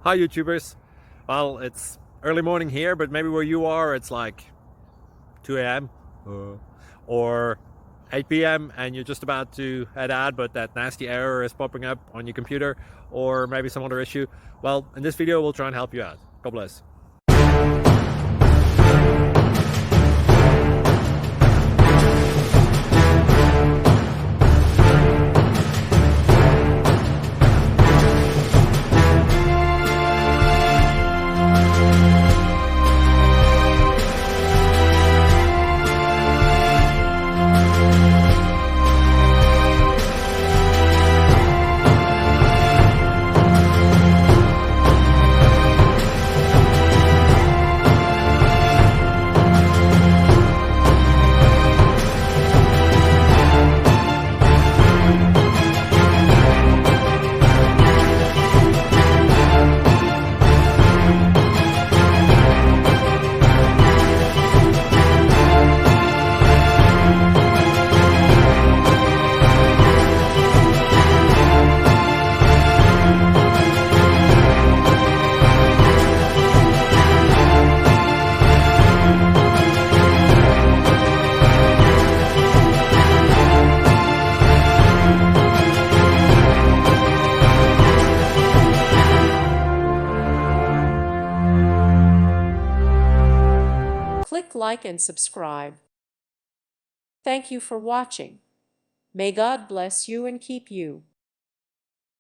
Hi YouTubers. Well, it's early morning here, but maybe where you are it's like 2 a.m. or 8 p.m. and you're just about to head out, but that nasty error is popping up on your computer, or maybe some other issue. Well, in this video we'll try and help you out. God bless. Click like and subscribe. Thank you for watching. May God bless you and keep you.